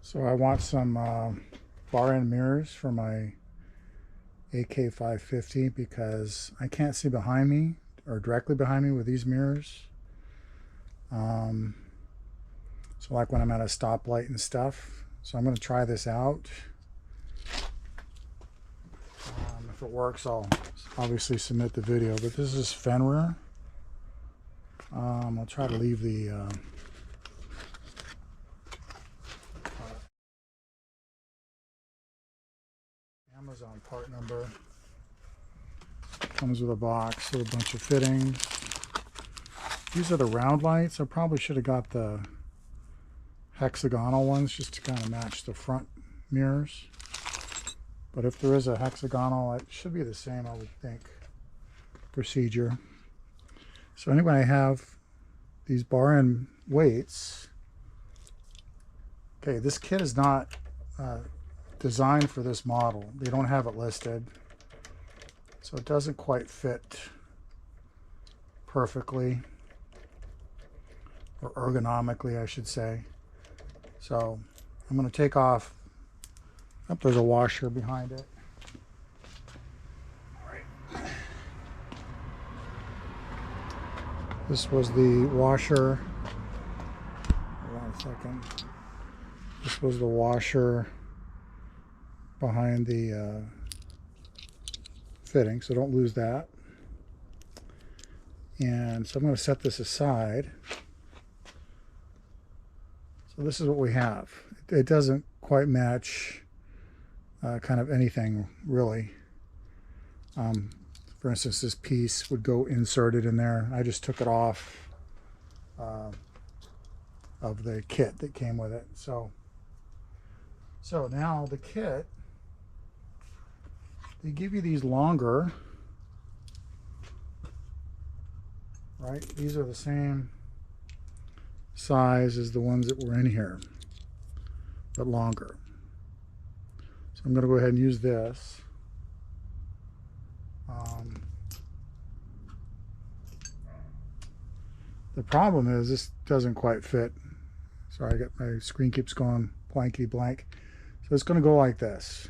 So I want some bar end mirrors for my AK550 because I can't see behind me or directly behind me with these mirrors. Um, so like when I'm at a stoplight and stuff. So I'm going to try this out. If it works, I'll obviously submit the video. But this is Fenrir. I'll try to leave the Amazon part number. Comes with a box with a bunch of fittings. These are the round lights. I probably should have got the hexagonal ones just to kind of match the front mirrors. But if there is a hexagonal, it should be the same, I would think, procedure. So anyway, I have these bar end weights. Okay, this kit is not designed for this model. They don't have it listed. So it doesn't quite fit perfectly, or ergonomically, I should say. So I'm going to take off. Oh, there's a washer behind it. All right. This was the washer. Hold on a second. This was the washer behind the fitting, so don't lose that. And so I'm going to set this aside. So this is what we have. It doesn't quite match kind of anything really. For instance, this piece would go inserted in there. I just took it off of the kit that came with it. So now the kit, they give you these longer, right? These are the same size as the ones that were in here, but longer. So I'm going to go ahead and use this. The problem is this doesn't quite fit. Sorry, my screen keeps going blankety blank. So it's going to go like this.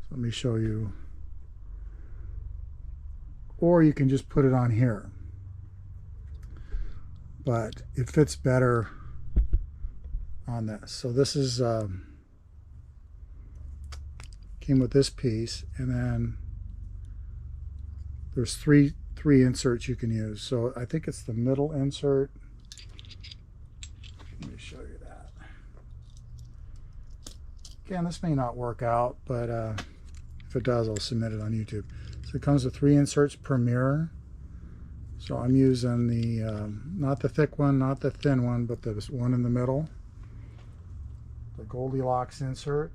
So let me show you. Or you can just put it on here. But it fits better on this. So this is came with this piece, and then there's three inserts you can use. So I think it's the middle insert. Let me show you that. Again, this may not work out, but if it does, I'll submit it on YouTube. So it comes with 3 inserts per mirror. So I'm using the not the thick one, not the thin one, but the one in the middle, the Goldilocks insert.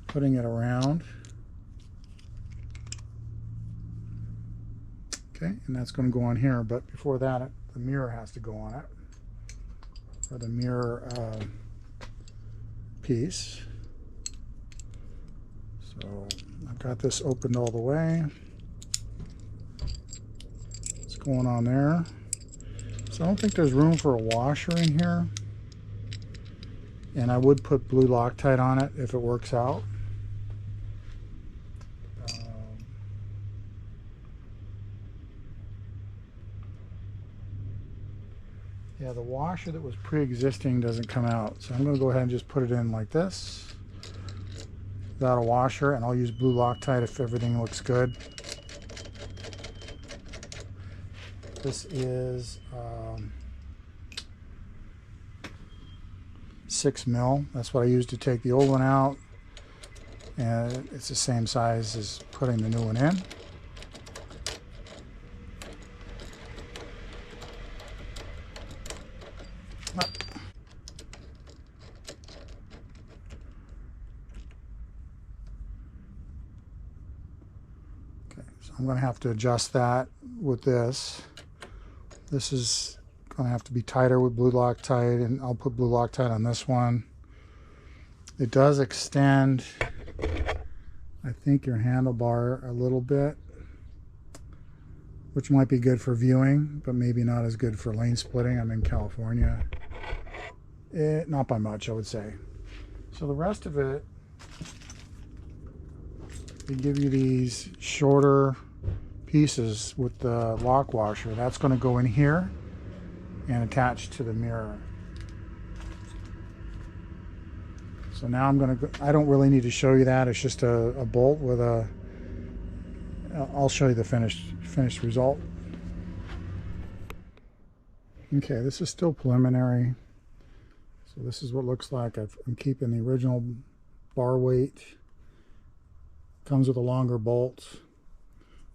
Putting it around. Okay, and that's going to go on here, but before that, the mirror has to go on it, or the mirror piece. So I've got this opened all the way. It's going on there. So I don't think there's room for a washer in here, and I would put blue Loctite on it if it works out. Yeah, the washer that was pre-existing doesn't come out. So I'm going to go ahead and just put it in like this without a washer, and I'll use blue Loctite if everything looks good. This is 6 mil. That's what I used to take the old one out, and it's the same size as putting the new one in. I'm going to have to adjust that with this. This is going to have to be tighter with blue Loctite, and I'll put blue Loctite on this one. It does extend, I think, your handlebar a little bit, which might be good for viewing, but maybe not as good for lane splitting. I'm in California, Not by much, I would say. So the rest of it, they give you these shorter pieces with the lock washer. That's going to go in here and attach to the mirror. So now I'm going to go, I don't really need to show you that. It's just a bolt with a, I'll show you the finished result. Okay, this is still preliminary. So this is what it looks like. I'm keeping the original bar weight. Comes with a longer bolt.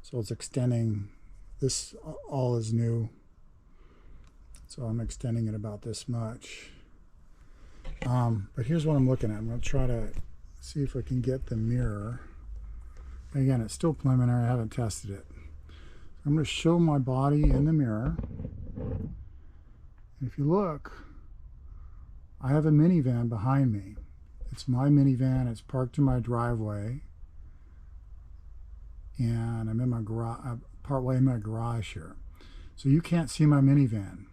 So it's extending. This all is new. So I'm extending it about this much. But here's what I'm looking at. I'm going to try to see if I can get the mirror. Again, it's still preliminary. I haven't tested it. I'm going to show my body in the mirror. If you look, I have a minivan behind me. It's my minivan. It's parked in my driveway. And I'm in my garage, partway in my garage here. So you can't see my minivan.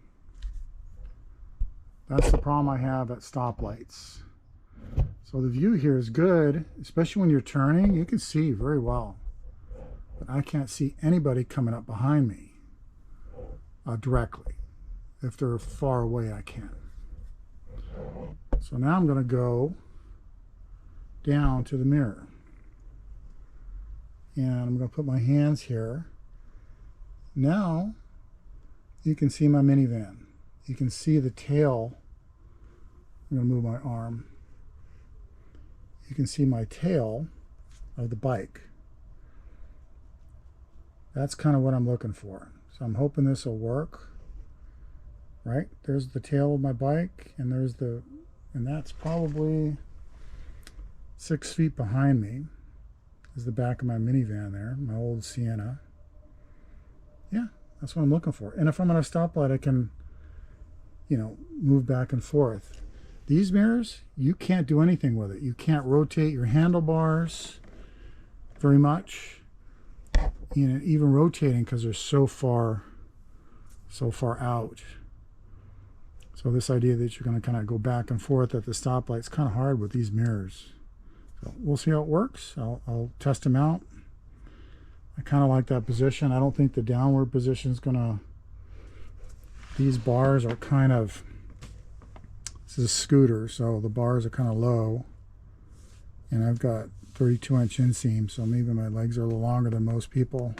That's the problem I have at stoplights. So the view here is good, especially when you're turning. You can see very well. But I can't see anybody coming up behind me directly. If they're far away, I can. So now I'm going to go down to the mirror. And I'm going to put my hands here. Now you can see my minivan. You can see the tail. I'm going to move my arm. You can see my tail of the bike. That's kind of what I'm looking for. So I'm hoping this will work. Right? There's the tail of my bike, and that's probably 6 feet behind me is the back of my minivan there, my old Sienna. Yeah, that's what I'm looking for. And if I'm at a stoplight, I can, move back and forth. These mirrors, you can't do anything with it. You can't rotate your handlebars very much. Even rotating because they're so far out. So this idea that you're going to kind of go back and forth at the stoplight is kind of hard with these mirrors. So we'll see how it works. I'll test them out. I kind of like that position. I don't think the downward position is going to... These bars are kind of... This is a scooter, so the bars are kind of low. And I've got 32-inch inseam, so maybe my legs are a little longer than most people.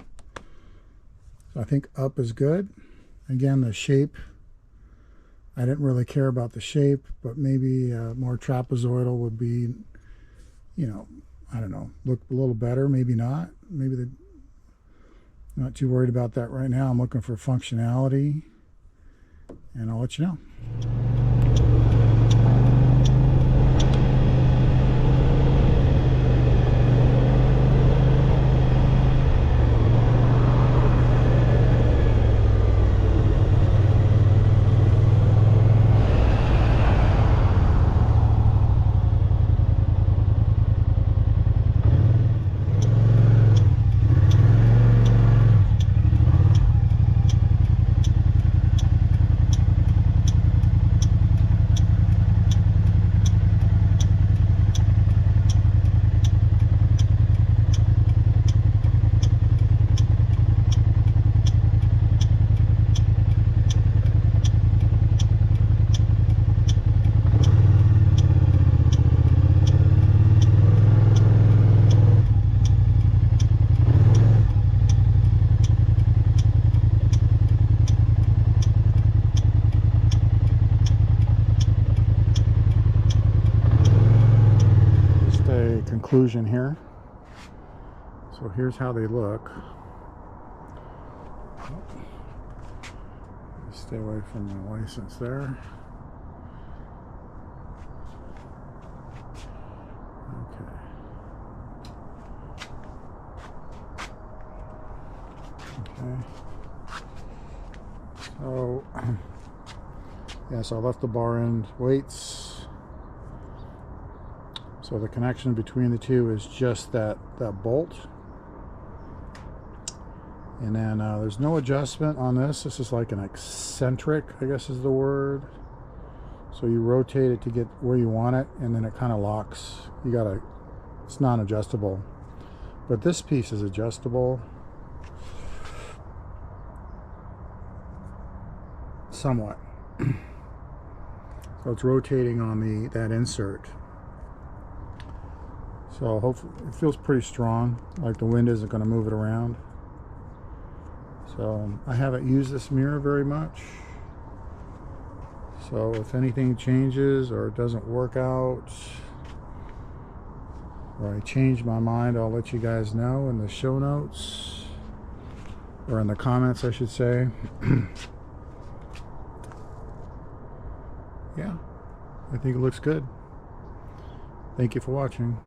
So I think up is good. Again, the shape... I didn't really care about the shape, but maybe more trapezoidal would be, I don't know, look a little better, maybe not. Maybe I'm not too worried about that right now. I'm looking for functionality, and I'll let you know. Conclusion here. So here's how they look. Stay away from my license there. Okay. So yeah, so I left the bar end weights. So the connection between the two is just that bolt. And then there's no adjustment on this. This is like an eccentric, I guess is the word. So you rotate it to get where you want it, and then it kind of locks. It's non-adjustable. But this piece is adjustable. Somewhat. So it's rotating on that insert. So hopefully it feels pretty strong, like the wind isn't going to move it around. So I haven't used this mirror very much. So if anything changes or it doesn't work out, or I change my mind, I'll let you guys know in the show notes, or in the comments I should say. Yeah, I think it looks good. Thank you for watching.